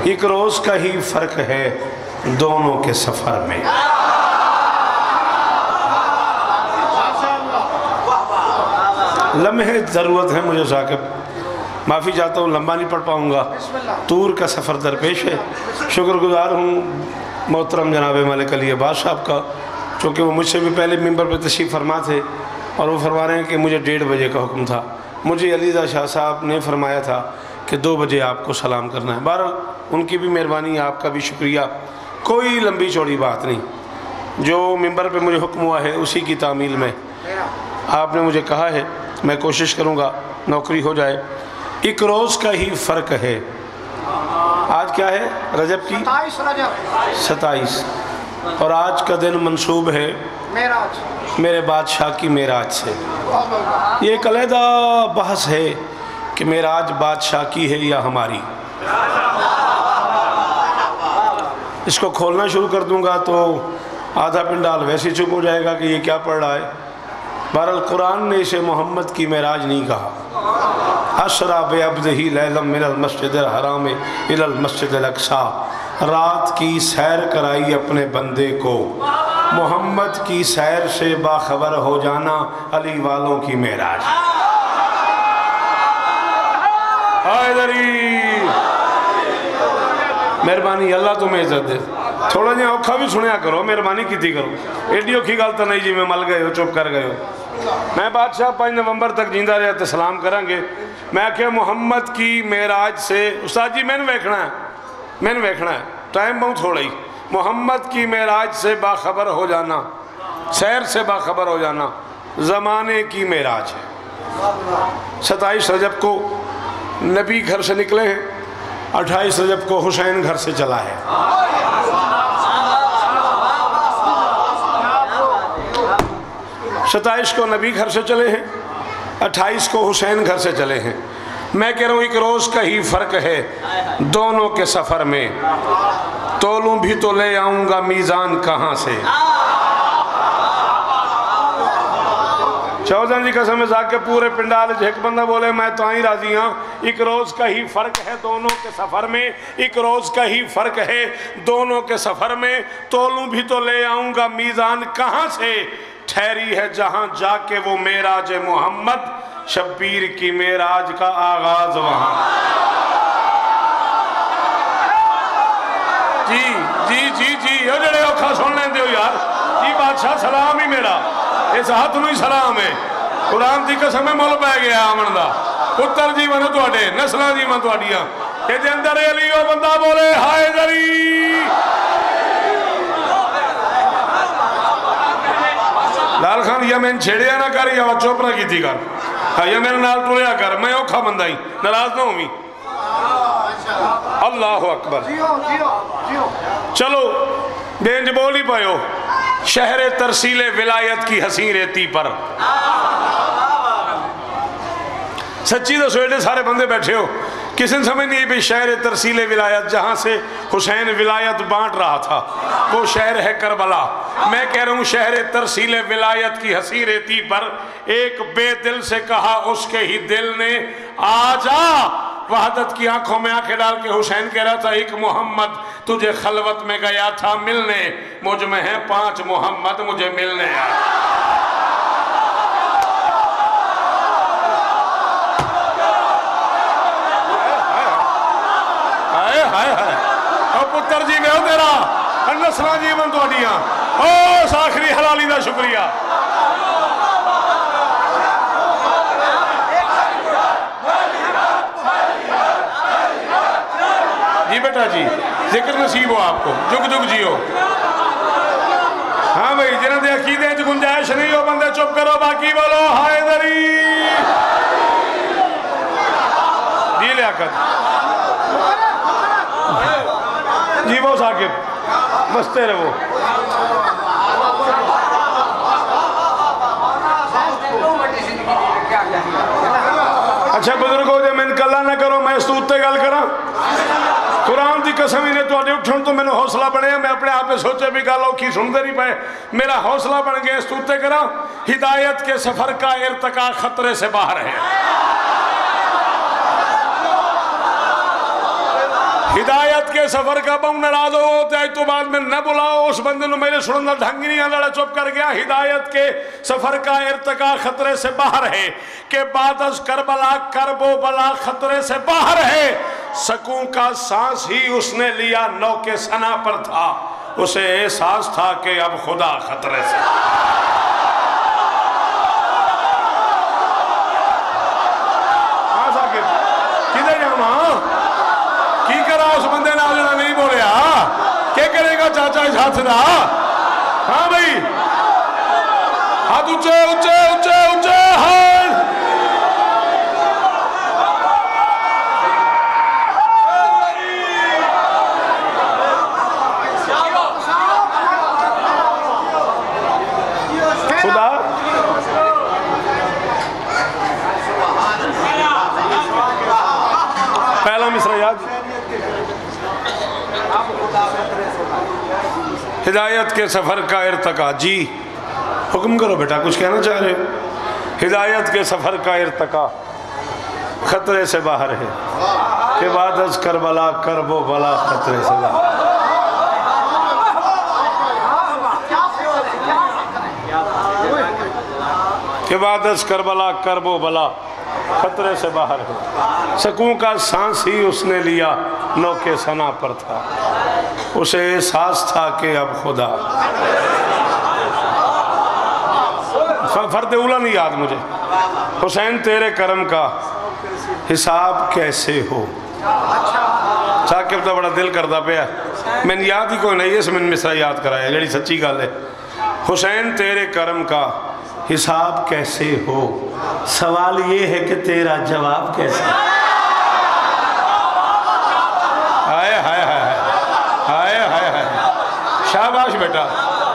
एक रोज़ का ही फ़र्क है दोनों के सफ़र में। लम्हे ज़रूरत है मुझे साकिब, माफ़ी चाहता हूँ लंबा नहीं पढ़ पाऊँगा, तूर का सफ़र दरपेश है। शुक्रगुज़ार हूँ मोहतरम जनाब मलिक अली अब्बास साहब का, चूँकि वो मुझसे भी पहले मिंबर पर तशरीफ़ फरमा थे और वो फरमा रहे हैं कि मुझे 1:30 बजे का हुक्म था। मुझे अलीज़ा शाह साहब ने फरमाया था कि 2 बजे आपको सलाम करना है। बहरहाल उनकी भी मेहरबानी, आपका भी शुक्रिया। कोई लंबी चौड़ी बात नहीं, जो मिंबर पे मुझे हुक्म हुआ है उसी की तामील में आपने मुझे कहा है, मैं कोशिश करूँगा नौकरी हो जाए। एक रोज़ का ही फ़र्क है। आज क्या है? रजब की 27 और आज का दिन मंसूब है मेरे बादशाह की मेराज से। ये एक अलहदा बहस है कि मेराज बादशाह की है या हमारी। इसको खोलना शुरू कर दूंगा तो आधा पिंडाल वैसे चुप हो जाएगा कि ये क्या पढ़ रहा है। बहरहाल कुरान ने इसे मोहम्मद की मेराज नहीं कहा। असरा बेअब्दिही लैलम मिनल मस्जिदिल हराम इलल मस्जिदिल अक्सा, रात की सैर कराई अपने बंदे को। मोहम्मद की सैर से बाखबर हो जाना अली वालों की मेराज। मेहरबानी अल्लाह तुम्हें इज्जत दे। थोड़ा जिहा औखा भी सुनिया करो, मेहरबानी की करो। एडी औखी गल तो नहीं जी मैं मल गए हो, चुप कर गए हो। मैं बादशाह 5 नवंबर तक जींदा रहा तो सलाम करांगे। मैं आख्या मुहम्मद की मेराज से उस्ताद जी मैंने वेखना है, मैंने वेखना है, टाइम बहुत थोड़ा ही। मुहम्मद की मेराज से बाखबर हो जाना, सैर से बाखबर हो जाना ज़माने की मेराज है। 27 रजब को नबी घर से निकले हैं, 28 रजब को हुसैन घर से चला है। 27 को नबी घर से चले हैं, 28 को हुसैन घर से चले हैं। मैं कह रहा हूँ एक रोज़ का ही फ़र्क है दोनों के सफ़र में। तोलूं भी तो ले आऊँगा मीज़ान कहाँ से। चौधरी जी कसम जाके पूरे पिंडाल एक बंदा बोले मैं तो ही राजी हाँ। एक रोज़ का ही फ़र्क है दोनों के सफ़र में, एक रोज़ का ही फ़र्क है दोनों के सफ़र में। तोलूं भी तो ले आऊँगा मीज़ान कहाँ से, ठहरी है जहाँ जाके वो मेराज मोहम्मद, शब्बीर की मेराज का आगाज वहाँ। जी जी जी जी ओ जड़े औखा सुन लेंदे हो यार जी। बादशाह सलाम ही मेरा इस हाथ नूं ही सलाम है। कुरान की कसम मुल पै गया आमन दा। पुत्र जीवन तुहाडे, नस्लां जीवन तुहाडियां। इहदे अंदर अली ओ बंदा बोले हाय दरी। लाल खान यमन छेड़िया ना कर या चुप ना की कर। हाँ या मेरे नाल टुरिया कर, मैं औखा बंदा ही, नाराज ना होवी। अल्लाह अकबर। चलो बेंज बोल ही पायो। शहर तरसीले विलायत की हसी रेती पर। सच्ची दसो एडे सारे बंदे बैठे हो, किसी ने समझ नहीं भी शहर तरसीले विलायत जहाँ से हुसैन विलायत बांट रहा था वो शहर है करबला। मैं कह रहा हूँ शहर तरसीले विलायत की हसी रेती पर एक बेदिल से कहा उसके ही दिल ने आजा। वहादत की आंखों में आंखें डाल के हुसैन कह रहा था एक मोहम्मद तुझे खलवत में गया था मिलने, मुझ में है 5 मोहम्मद मुझे मिलने आए। पुत्र जी वे तेरा नस्लां जीवन तुहाडियां ओ साखरी हलाली का शुक्रिया। जी बेटा जी जिक्र नसीब हो आपको, जुग जुग जियो। हाँ भाई जिन्हों के अकीदे च गुंजाइश नहीं हो बंदे चुप करो, बाकी बोलो हाय दरी। जी लियाकत जी वो साकिब बसते रहो। अच्छा बुजुर्गो जो मैंने कला ना करो, मैं स्तूत ते गल करा। कुरान की कसम ही ने तुहाडे उठण तो मैंने हौसला बनया। मैं अपने आप सोचे भी गल औखी सुनते नहीं पाए, मेरा हौसला बन गया स्तूते करा। हिदायत के सफर का इर्तिका खतरे से बाहर है। हिदायत के सफर का बम नाराज हो तो बाद में न बुलाओ उस बंदे ने मेरे सुनना ढंग नहीं लड़ा चुप कर गया। हिदायत के सफर का इर्तिका खतरे से बाहर है कि बाद अज करबला करबो बला खतरे से बाहर है। सकूं का सांस ही उसने लिया नौ के सना पर था, उसे एहसास था कि अब खुदा खतरे से। किधर जावा की करा उस बंदे ना जो नहीं बोलिया क्या करेगा चाचा इस हाथ का। हाँ भाई हाथ ऊंचे ऊंचे ऊंचे ऊंचे हाथ। खुदा पहला मिसरा याद। हिदायत के सफर का इर्तिका। जी हुक्म करो बेटा, कुछ कहना चाह रहे हो? हिदायत के सफर का इर्तिका खतरे से बाहर है के बाद अज करबला करबो बला खतरे से बाहर। के बाद अज करबला करबो बला खतरे से बाहर है। सकूं का सांस ही उसने लिया नौ के सना पर था, उसे एहसास था कि अब खुदा। फर्द उला नहीं याद मुझे। हुसैन तेरे करम का हिसाब कैसे हो। साकिब तो बड़ा दिल करता पाया, मैंने याद ही कोई नहीं है, मैंने मिसरा याद कराया जी सच्ची गल है। हुसैन तेरे करम का हिसाब कैसे हो, सवाल ये है कि तेरा जवाब कैसे। हाय हाय हाय हाय हाय हाय। शाबाश बेटा,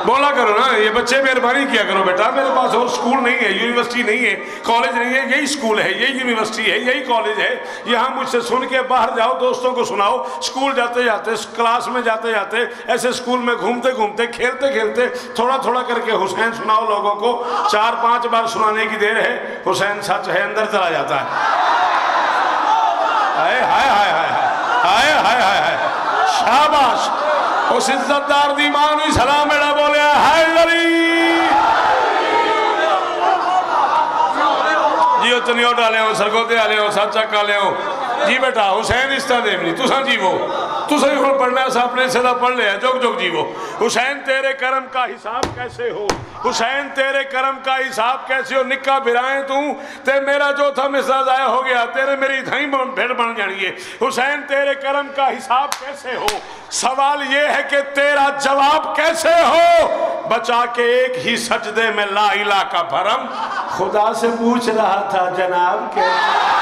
बोला करो ना, ये बच्चे मेहरबानी किया करो बेटा। मेरे पास और स्कूल नहीं है, यूनिवर्सिटी नहीं है, कॉलेज नहीं है, यही स्कूल है, यही यूनिवर्सिटी है, यही कॉलेज है। यहाँ मुझसे सुन के बाहर जाओ, दोस्तों को सुनाओ, स्कूल जाते जाते, क्लास में जाते जाते, ऐसे स्कूल में घूमते घूमते, खेलते खेलते थोड़ा थोड़ा करके हुसैन सुनाओ लोगों को। 4-5 बार सुनाने की देर है, हुसैन सच है अंदर चला जाता है। हाय हाय हाय हाय हाय हाय हाय हाय। शाबाश, उस इज्जतदार दी मां नूं सलाम मेरा बोलिया हाय लरी जी। चनियो डाले हो, सरगोदे आले हो, सचक आले हो जी। बेटा हुसैन इस तरह देवनी तुसा जीवो, तुसा ही हुण पढ़ना सा अपने सदा पढ़ लिया, जोग जोग जीवो। हुसैन तेरे करम का हिसाब कैसे हो, हुसैन तेरे करम का हिसाब कैसे हो। निक्का बिराए तू ते मेरा जो था मिसरा जाया हो गया, तेरे मेरी धाई भेड़ बन जानी है। हुसैन तेरे करम का हिसाब कैसे हो, सवाल ये है कि तेरा जवाब कैसे हो। बचा के एक ही सजदे में ला इला का भरम, खुदा से पूछ रहा था जनाब कैसे।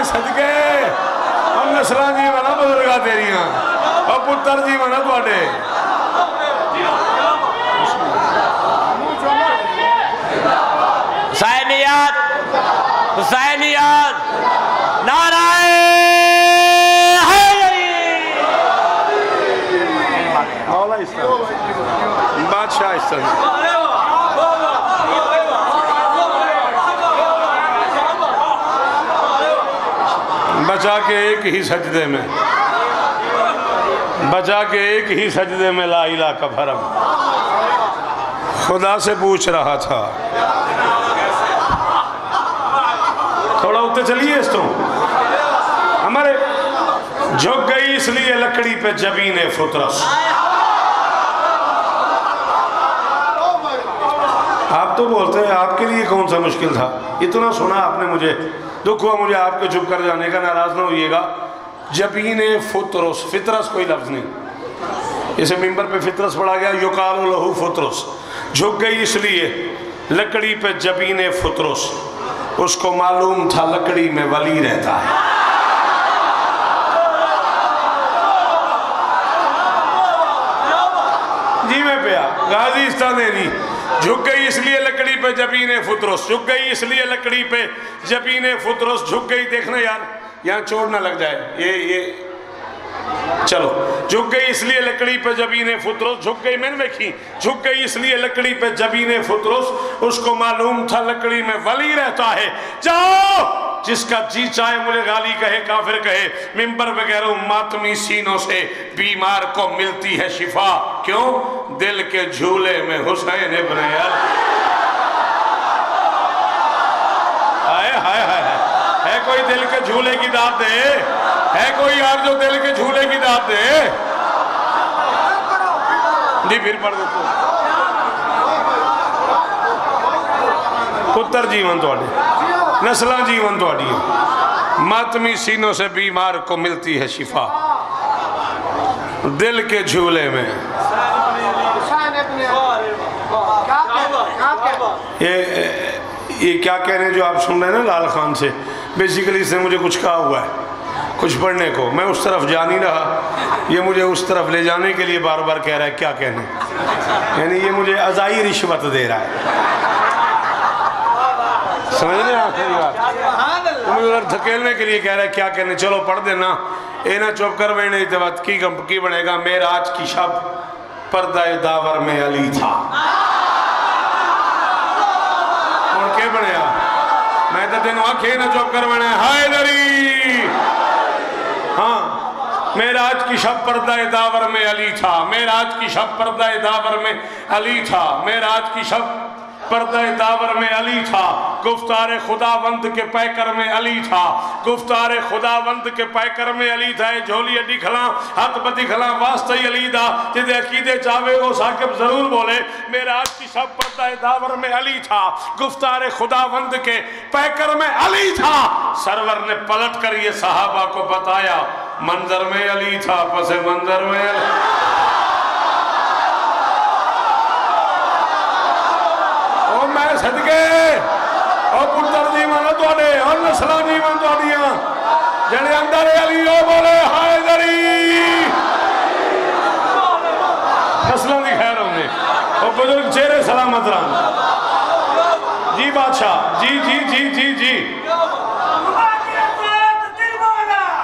सदके हम नस्लां जी मना बुजुर्गा तेरिया और पुत्र जी मना तुहाडे। हुसैनियत हुसैनियत नाराए मौला इस्लाम बादशाह इस्लाम। बचा के एक ही सजदे में, बचा के एक ही सजदे में ला इला का भरम, खुदा से पूछ रहा था। थोड़ा उत्ते चलिए इस तो हमारे झुक गई इसलिए लकड़ी पे जबीने फुतरस। आप तो बोलते हैं आपके लिए कौन सा मुश्किल था, इतना सुना आपने, मुझे दुख हुआ मुझे आपके चुप कर जाने का, नाराज ना होइएगा। जबीने फुतरस, फितरस कोई लफ्ज नहीं, इसे मिंबर पे फितरस पढ़ा गया, युकाल लहू फुतरस। झुक गई इसलिए लकड़ी पे जबीने फुतरस, उसको मालूम था लकड़ी में वली रहता है। जी मैं पिया गाजी इस्तादेनी। झुक गई इसलिए लकड़ी पे जबीने फुतरस, झुक गई इसलिए लकड़ी पे जबीने फुतरस, झुक गई। देखना यार यहाँ चोट ना लग जाए, ये चलो झुक गई इसलिए लकड़ी पे जबीने फुतरुस, झुक गई मैंने देखी, झुक गई इसलिए लकड़ी पे जबीने फुतरुस, उसको मालूम था लकड़ी में वली रहता है। जाओ जिसका जी चाहे मुझे गाली कहे काफिर कहे, मिंबर पे कह रहा हूं मातमी सीनों से बीमार को मिलती है शिफा, क्यों? दिल के झूले में हुसैन इब्न अली। हाय हाय हाय, है कोई दिल के झूले की दाद दे? है कोई यार जो दिल के झूले की दाद दे? जी फिर पढ़ दो। पुत्र जीवन थोड़े, नस्ल जीवन थोड़ी, मातमी सीनों से बीमार को मिलती है शिफा, दिल के झूले में। ये क्या कह रहे हैं जो आप सुन रहे हैं ना लाल खान से, बेसिकली इसने मुझे कुछ कहा हुआ है कुछ पढ़ने को, मैं उस तरफ जा नहीं रहा, ये मुझे उस तरफ ले जाने के लिए बार बार कह रहा है क्या कहने, यानी ये मुझे अज़ाई रिश्वत दे रहा है, समझ रहे आखिरी बात, मुझे उधर धकेलने के लिए कह रहा है क्या कहने, चलो पढ़ देना, ये ना चुप कर बैठे इतने बात की बनेगा। मेराज की शब पर्दा दावर में अली था, और क्या बनया? मैं तो तेन आखे ना चुप कर बने हैदरी। हाँ, मेराज की शब पर्दा दावर में अली था, मेराज की शब पर्दा दावर में अली था, मेराज की शब पर्दा दावर में अली था, गुफ्तार खुदावंद के पैकर में अली था, गुफ्तार खुदावंद के पैकर में अली था, झोली अड्डी खला हाथ बदी खला वास्ते अली दा, जिदे अकीदे चावे वो साकिब जरूर बोले। मेराज की शब पर्दा दावर में अली था, गुफ्तार खुदावंद के पैकर में अली था। सरवर ने पलट कर ये सहाबा को बताया, मंजर में अली था, पसे मंजर में अली। मैं सदके और पुत्र जीवन थोड़े और नस्ल जीवन थोड़ियां जड़े अंदर अली ओ बोले हैदरी, नस्लों की खैर होने और बुजुर्ग चेहरे सलामत रहा। जी बादशाह, जी जी जी जी जी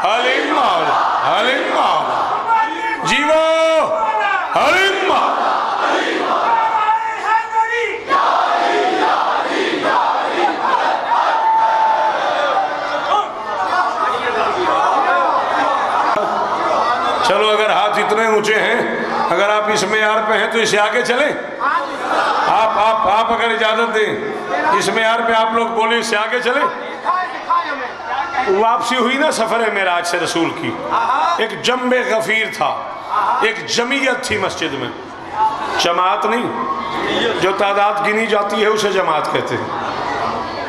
हलीम मौला, हलीम मौला, जीवो हलीम मौला। चलो अगर हाथ इतने ऊंचे हैं, अगर आप इस मेयार पे हैं तो इसे आगे चले। आप अगर इजाजत दें इस मेयार पे आप लोग बोले इससे आगे चले। वापसी हुई ना सफर मेराज से रसूल की, एक जम्बे गफीर था, एक जमीयत थी मस्जिद में, जमात नहीं, जो तादाद गिनी जाती है उसे जमात कहते हैं,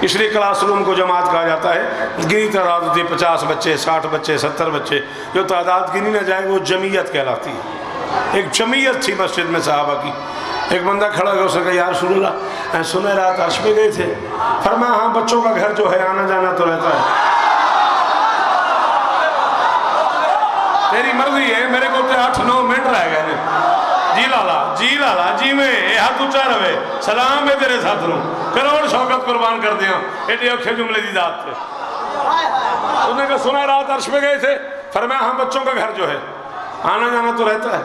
इसलिए क्लासरूम को जमात कहा जाता है। गिनी तादाद होती है 50 बच्चे 60 बच्चे 70 बच्चे, जो तादाद गिनी ना जाए वो जमीयत कहलाती है। एक जमीयत थी मस्जिद में सहाबा की। एक बंदा खड़ा हो उसने कहा यार रसूलुल्लाह सुने रात अर्श पे गए थे, फरमाया हाँ बच्चों का घर जो है आना जाना तो रहता है, तेरी मर्जी है, मेरे को तो 8-9 मिनट रह गए। जी लाला जी में हाथ ऊंचा रहे, सलाम है तेरे साथ रू, करोड़ शौकत कुर्बान कर दिया एडे औखे जुमले की दात पे। उसने कहा सुना रात अर्श पे गए थे, फरमाया हाँ बच्चों का घर जो है आना जाना तो रहता है।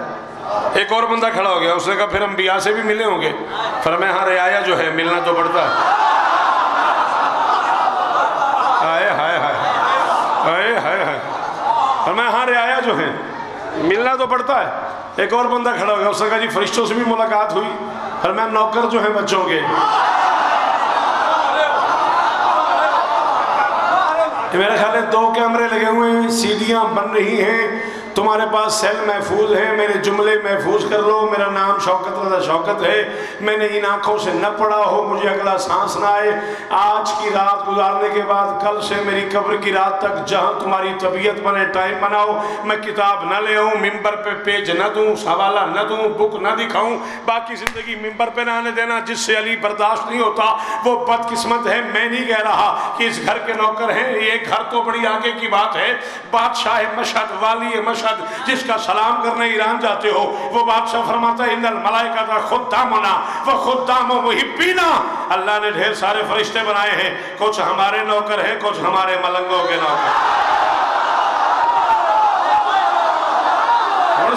एक और बंदा खड़ा हो गया, उसने कहा फिर अंबिया से भी मिले होंगे, फरमाया हाँ रियाया जो है मिलना तो पड़ता है। हाय हाय हाय हाय हाय हाय, फरमाया हाँ रियाया जो है मिलना तो पड़ता है। एक और बंदा खड़ा हो गया, उसने कहा जी फरिश्तों से भी मुलाकात हुई, फरमाया नौकर जो है बच्चों के। मेरे ख्याल में 2 कैमरे लगे हुए हैं, सीढ़ियां बन रही हैं, तुम्हारे पास सेल महफूज है, मेरे जुमले महफूज कर लो। मेरा नाम शौकत रज़ा शौकत है, मैंने इन आँखों से न पढ़ा हो, मुझे अगला सांस ना आए। आज की रात गुजारने के बाद कल से मेरी कब्र की रात तक जहाँ तुम्हारी तबीयत बने टाइम बनाओ, मैं किताब न ले आऊँ, मिंबर पे पेज न दूँ, हवाला न दूँ, बुक न दिखाऊँ, बाकी ज़िंदगी मिंबर पे ना आने देना। जिससे अली बर्दाश्त नहीं होता वो बदकिस्मत है। मैं नहीं कह रहा कि इस घर के नौकर हैं, ये घर तो बड़ी आगे की बात है। बादशाह मशहद, वाली मशहद, जिसका सलाम करने ईरान जाते हो, वो बादशाह फरमाता है इन्नल मलाइका खुद्दामुना व खुद्दामु मुहिब्बीना। अल्लाह ने ढेर सारे फरिश्ते बनाए हैं, कुछ हमारे नौकर हैं, कुछ हमारे मलंगों के नौकर।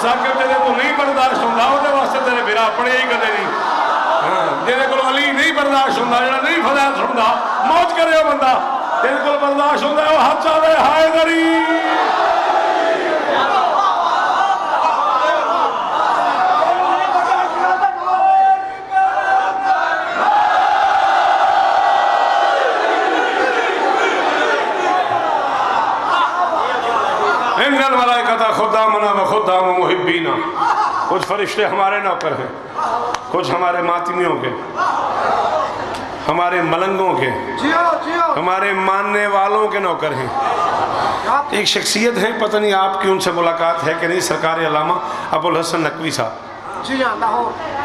साकिब तेरे को नहीं बर्दाश्त होता वो वास्ते तेरे बिरा पड़े ही कदे नहीं। हाँ जेरे को अली नहीं बर्दाश्त होता जो नहीं फजायल सुनता मौज करे बंदा तेरे को बर्दाश्त होता है वो हाथ चाहे हाय दरी खुदामना व खुदाम मुहिब्बीना। कुछ फरिश्ते हमारे नौकर हैं, कुछ हमारे मातमियों के, हमारे मलंगों के, हमारे मानने वालों के नौकर हैं। एक शख्सियत है, पता नहीं आपकी उनसे मुलाकात है कि नहीं, सरकार अल्लामा अबुल हसन नकवी साहब,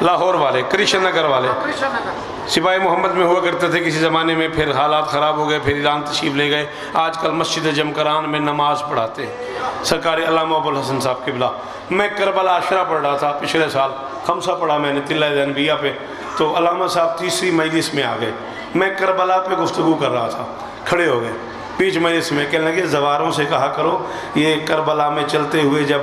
लाहौर वाले, कृष्ण नगर वाले, सिपाही मोहम्मद में हुआ करते थे किसी ज़माने में, फिर हालात ख़राब हो गए, फिर ईरान तशरीफ़ ले गए। आजकल मस्जिद जमकरान में नमाज पढ़ाते हैं सरकार अल्लामा अबुल हसन साहब किबला। मैं करबला आशरा पढ़ रहा था पिछले साल, खमसा पढ़ा मैंने तिल्ला अनबिया पे, तो अल्लामा साहब तीसरी मजलिस में आ गए। मैं करबला पे गुफ्तगू कर रहा था, खड़े हो गए बीच मजलिस में, कहने लगे ज़वारों से कहा करो ये करबला में चलते हुए जब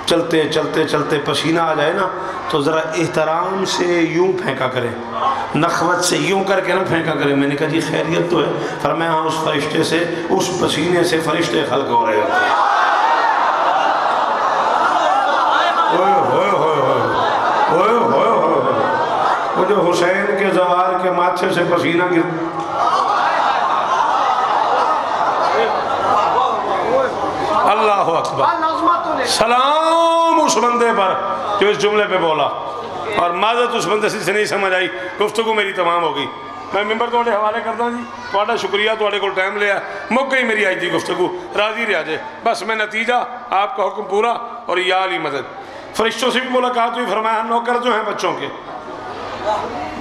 चलते चलते चलते पसीना आ जाए ना तो ज़रा एहतराम से यूं फेंका करें, नखवत से यूं करके ना फेंका करें। मैंने कहा जी खैरियत तो है। फरमाया हाँ, उस फरिश्ते से, उस पसीने से फरिश्ते खल्क हो रहे होते हैं। वो जो हुसैन के जवार के माथे से पसीना गिर, अल्लाह अकबर, सलाम उस बंदे पर जो इस जुमले पे बोला, और माजत उस बंदे से नहीं समझ आई। गुफ्तगू मेरी तमाम हो गई। मैं मिंबर थोड़े हवाले करता जी, थोड़ा शुक्रिया, थोड़े को टाइम लिया, मुक गई मेरी आई थी गुफ्तगू, राजी रहा जे बस। मैं नतीजा आपका हुक्म पूरा और या अली मदद। फरिश्तों से भी मुलाकात हुई, फरमाया नौकर जो हैं बच्चों के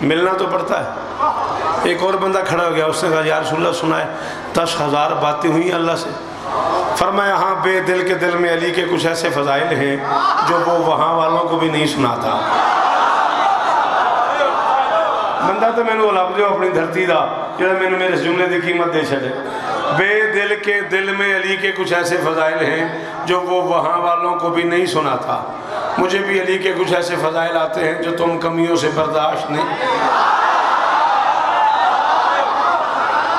मिलना तो पड़ता है। एक और बंदा खड़ा हो गया, उसने कहा या रसूलल्लाह सुना है 10,000 बातें हुई अल्लाह से। फरमाया हाँ, बेदिल के दिल में अली के कुछ ऐसे फ़ज़ाइल हैं जो वो वहाँ वालों को भी नहीं सुनाता। बंदा तो मैंने लभ जो अपनी धरती का जो मैंने मेरे जुमले की कीमत दे छे। बेदिल के दिल में अली के कुछ ऐसे फ़ज़ाइल हैं जो वो वहाँ वालों को भी नहीं सुनाता। मुझे भी अली के कुछ ऐसे फ़ज़ाइल आते हैं जो तुम कमियों से बर्दाश्त नहीं।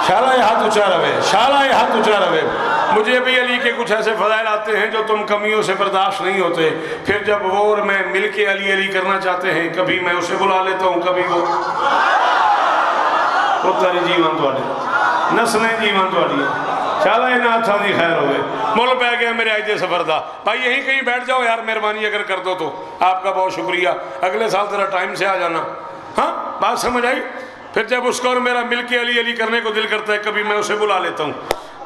शाला हाथ ऊँचा रहे, शाला हाथ ऊँचा रहे। मुझे भी अली के कुछ ऐसे फ़ज़ाइल आते हैं जो तुम कमियों से बर्दाश्त नहीं होते। फिर जब वो और मैं मिल के अली अली करना चाहते हैं, कभी मैं उसे बुला लेता हूँ, कभी वो तारी जीवन थोड़े नस्लें जीवन थोड़ी। शाला इन्हें अच्छा दी खैर हो गए, मुल पै गया मेरे आज सफ़र का। भाई यहीं कहीं बैठ जाओ यार, मेहरबानी अगर कर दो तो आपका बहुत शुक्रिया। अगले साल तेरा टाइम से आ जाना। हाँ बात समझ आई। फिर जब उसका और मेरा मिल के अली अली करने को दिल करता है, कभी मैं उसे बुला लेता हूँ,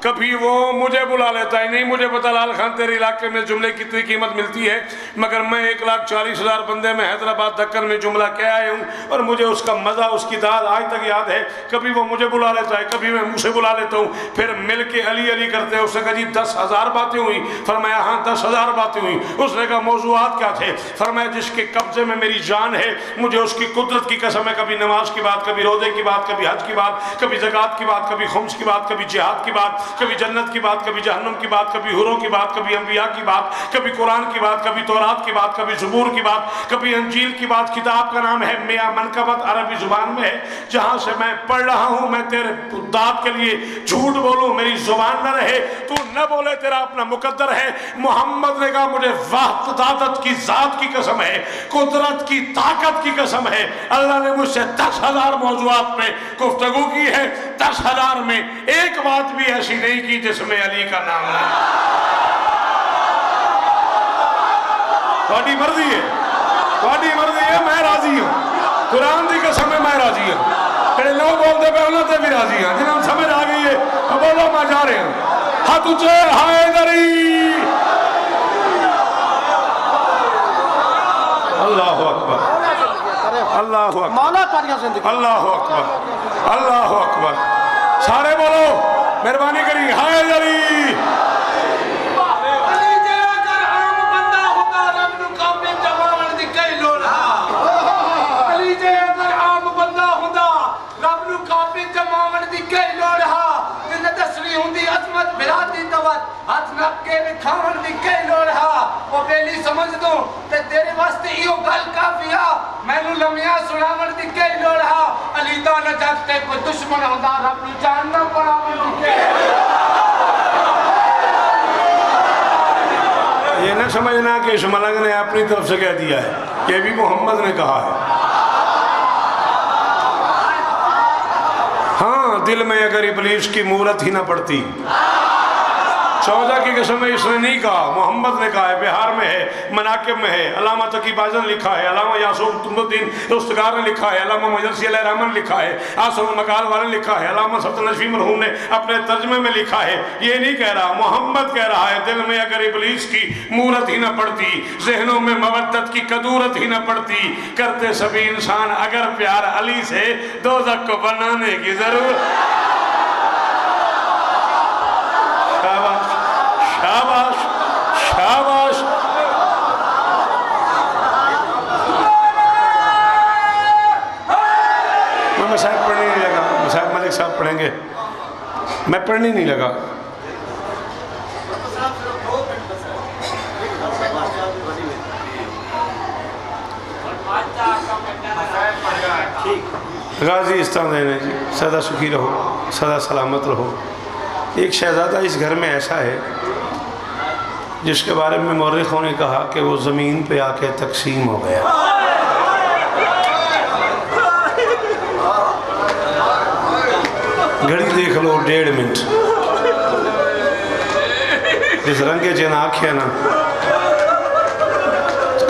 कभी वो मुझे बुला लेता है। नहीं मुझे पता लाल खान तेरे इलाके में जुमले कितनी कीमत मिलती है, मगर मैं 1,40,000 बंदे में हैदराबाद दक्कन में जुमला क्या आया हूँ, और मुझे उसका मज़ा, उसकी दाद आज तक याद है। कभी वो मुझे बुला लेता है, कभी मैं मुझसे बुला लेता हूँ, फिर मिल के अली अली करते हैं। उसने कहा जी 10,000 बातें हुई। फरमाया हाँ 10,000 बातें हुई। उसने कहा मौजूआत क्या थे? फरमाया जिसके कब्जे में मेरी जान है, मुझे उसकी कुदरत की कसम है। कभी नमाज की बात, कभी रोज़े की बात, कभी हज की बात, कभी ज़कात की बात, कभी खुम्स की बात, कभी जिहाद की बात, कभी जन्नत की बात, कभी जहन्नम की बात, कभी हुरों की बात, कभी अंबिया की बात, कभी कुरान की बात, कभी तौरात की बात, कभी ज़बूर की बात, कभी अंजील की बात। किताब का नाम है मिया मनकबत, अरबी जुबान में है, जहाँ से मैं पढ़ रहा हूँ। मैं तेरे दाद के लिए झूठ बोलूँ मेरी जुबान न रहे, तू न बोले तेरा अपना मुकद्दर है। मोहम्मद ने कहा मुझे वाहदात की ज़ात की कसम है, कुदरत की ताकत की कसम है, अल्लाह ने मुझसे 10,000 मौज़ूआत पे गुफ्तगू की है। 10,000 में एक बात भी ऐसी नहीं की जिसमें अली का नाम नहीं। थोड़ी मर्जी है, थोड़ी मर्जी है, मैं राजी हूँ। कुरान की कसम है मैं राजी हूँ। कड़े लोग बोलते पे उन्होंने भी राजी हैं, जिन्हें समझ आ गई है अब बोलो मैं जा रहे हूँ। हाथ ऊंचे, हैदरी। अल्लाह अकबर, अल्लाह अकबर, अल्लाह अकबर, अल्लाह अकबर। सारे बोलो मेहरबानी करी हैदरी। हथ नक के खावन दी कई लोड़ हा। वो बेली समझ दो ते तेरे वास्ते इहो गल काफी आ मैनू लम्या सुनावण दी कई लोड़ हा अली दा न जग ते कोई दुश्मन होंदा रब नु जान ना पड़ावण दी के ये ना समझना कि इस मलंग ने अपनी तरफ से कह दिया है, ये भी मोहम्मद ने कहा है। हाँ, दिल में अगर इब्लीस की मूरत ही ना पड़ती, 14 की कसम में इसने नहीं कहा, मोहम्मद ने कहा है। बिहार में है, मनाकिब में है, अल्लामा तकी बाजन लिखा है, अल्लामा यासूब तुमुद्दीन रुस्तगार ने लिखा है, अल्लामा मजलसी अलैहि रहमत ने लिखा है, आसम मकाल वाले ने लिखा है, अल्लामा सल्तन नशवी मरहूम ने अपने तर्जमे में लिखा है। ये नहीं कह रहा, मोहम्मद कह रहा है, दिल में अगर इब्लीस की मूरत ही ना पड़ती, जहनों में मवद्दत की कदूरत ही ना पड़ती, करते सभी इंसान अगर प्यार अली से दोज़ख को बनाने की जरूरत। शाबाश शाबाश। मैं साहब पढ़ने नहीं लगा, साहब मलिक साहब पढ़ेंगे, मैं पढ़ने नहीं लगा। गाजी इस्तान जी, सदा सुखी रहो, सदा सलामत रहो। एक शहजादा इस घर में ऐसा है जिसके बारे में मौरखों ने कहा कि वो ज़मीन पे आके तकसीम हो गया। घड़ी देख लो, 1.5 मिनट। जिस रंगे जिन आँखें ना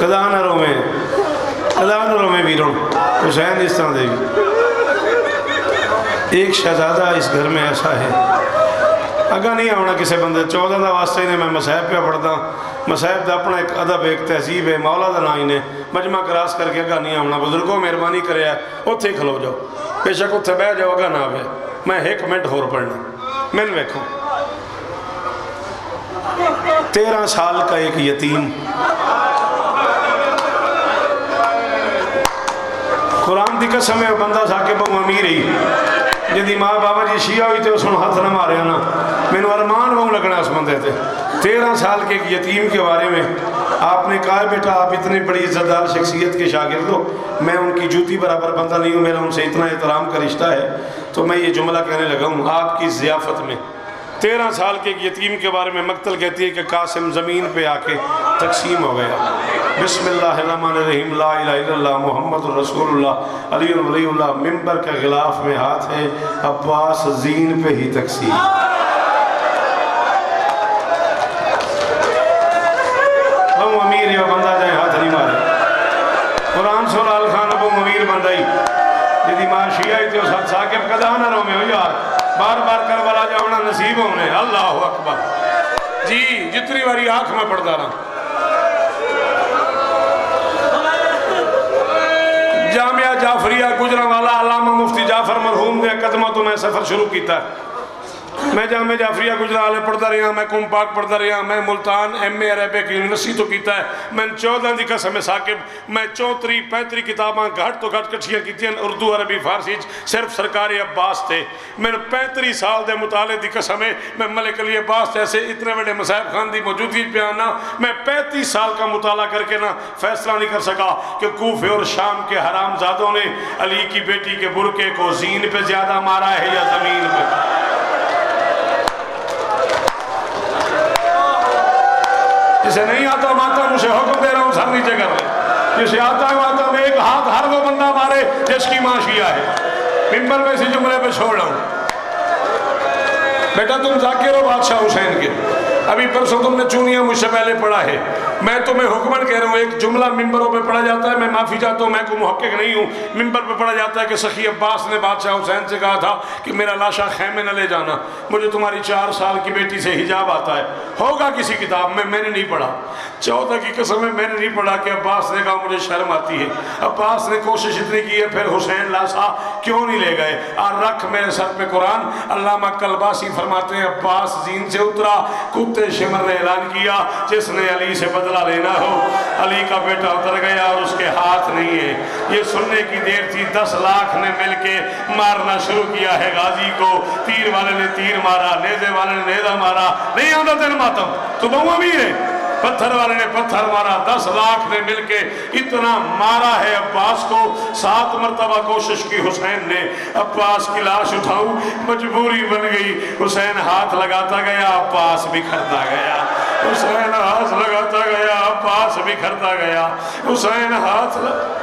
कदानरों में वीरों हुसैन इस तरह देवी। एक शहजादा इस घर में ऐसा है, अगा नहीं आना किसी बंदे 14 का वास्ते ने मैं मसाहब पे पढ़दा, मसाहब का अपना एक अदब एक तहजीब है, मौला का ना ही ने मजमा क्रॉस करके अगा नहीं आना। बुजुर्गों मेहरबानी करे उत्थे खलो जाओ, बेशक उत्थे बह जाओ, अगा ना आवे। मैं 1 मिनट होर पढ़ना। मैंने वेखो 13 साल का एक यतीम, कुरान की कसम है, बंदा साके बहु अमीर ही, जिंदी माँ बाबा जी शिया हुई तो उसने हाथ न मारे ना, मैंने अरमान बहु लगना उस बंदे थे। 13 साल के एक यतीम के बारे में आपने कहा बेटा आप इतनी बड़ी इज्जतदार शख्सियत के शागिर्द हो, मैं उनकी जूती बराबर बंदा नहीं हूँ, मेरा उनसे इतना एहतराम का रिश्ता है, तो मैं ये जुमला कहने लगा हूँ आपकी ज़ियाफ़त में। 13 साल के एक यतीम के बारे में मक्तल कहती है कि कासिम ज़मीन पे आके तकसीम हो गया। बिस्मिल्लाहिर्रहमानिर्रहीम, ला इलाहा इल्लल्लाह मुहम्मदुर रसूलुल्लाह अली वलीउल्लाह। मिंबर के गिलाफ में हाथ है, अब्बास ज़ीन पे ही तकसीम। बहु अमीर है बंदा जाए हाथ नहीं मारे। कुरान सुलाल खान बहु अमीर बंदाई यदि माँ शिया ही तो साथ साकिब कदा ना रो में हो यार, बार बार करबला जाना नसीब होने। अल्लाह अकबर जी, जितनी बारी आँख में पड़ता रहा। जामिया जाफरिया गुजरांवाला अल्लामा मुफ्ती जाफर मरहूम ने कदमों तो मैं सफ़र शुरू किया। मैं जामिया जाफरिया गुजरांवाले पढ़ता रहा, मैं कुम पाक पढ़ता रहा, मैं मुल्तान MA अरेबिक यूनिवर्सिटी तो किया है। मैं 14 की कसम साकिब मैं 34-35 किताबां घट तो घट कट्ठियां की उर्दू अरबी फारसी सिर्फ सरकारी अब्बास थे। मैंने 35 साल के मुताले की कसम है, मैं मलिक अली अब्बास जैसे इतने बड़े मसाहब खान की मौजूदगी पे आना, मैं 35 साल का मुताला करके ना फैसला नहीं कर सका कि कूफे और शाम के हरामजादों ने अली की बेटी के बुरके को जीन पे ज़्यादा मारा है या ज़मीन पे। जिसे नहीं आता मातम उसे हुक्म दे रहा हूँ सर नीचे कर ले, जिसे आता है मातम एक हाथ हर वो बंदा मारे जिसकी माँ शिया है। मिंबर में इसी जुमले पे छोड़ रहा हूँ। बेटा तुम जाकिर हो बादशाह हुसैन के, अभी परसों तुमने चूनिया मुझसे पहले पढ़ा है, मैं तुम्हें हुक्मन कह रहा हूँ। एक जुमला मिंबरों पे पढ़ा जाता है, मैं माफ़ी चाहता हूँ, मैं कोई मुहक्किक नहीं हूँ। मिंबर पे पढ़ा जाता है कि सखी अब्बास ने बादशाह हुसैन से कहा था कि मेरा लाशा खैमे न ले जाना, मुझे तुम्हारी 4 साल की बेटी से हिजाब आता है। होगा किसी किताब में, मैंने नहीं पढ़ा। 14 की कसम में मैंने नहीं पढ़ा कि अब्बास ने कहा मुझे शर्म आती है। अब्बास ने कोशिश इतनी की है, फिर हुसैन लाशा क्यों नहीं ले गए? और रख मेरे सर पे कुरान। अल्लामा कलबासी फरमाते हैं अब्बास जीन से उतरा, कुत्ते शिमर ने ऐलान किया जिसने अली से बदला लेना हो अली का बेटा उतर गया और उसके हाथ नहीं है। ये सुनने की देर थी, 10 लाख ने मिलके मारना शुरू किया है गाजी को। तीर वाले ने तीर मारा, नेज़े वाले ने नेज़ा मारा। नहीं आता तेरे मातम, तू बहु अमीर है। पत्थर वाले ने पत्थर मारा, 10 लाख ने मिलके इतना मारा है अब्बास को। 7 मरतबा कोशिश की हुसैन ने अब्बास की लाश उठाऊं, मजबूरी बन गई। हुसैन हाथ लगाता गया, अब्बास बिखरता गया। हुसैन हाथ लगाता गया, अब्बास बिखरता गया। हुसैन हाथ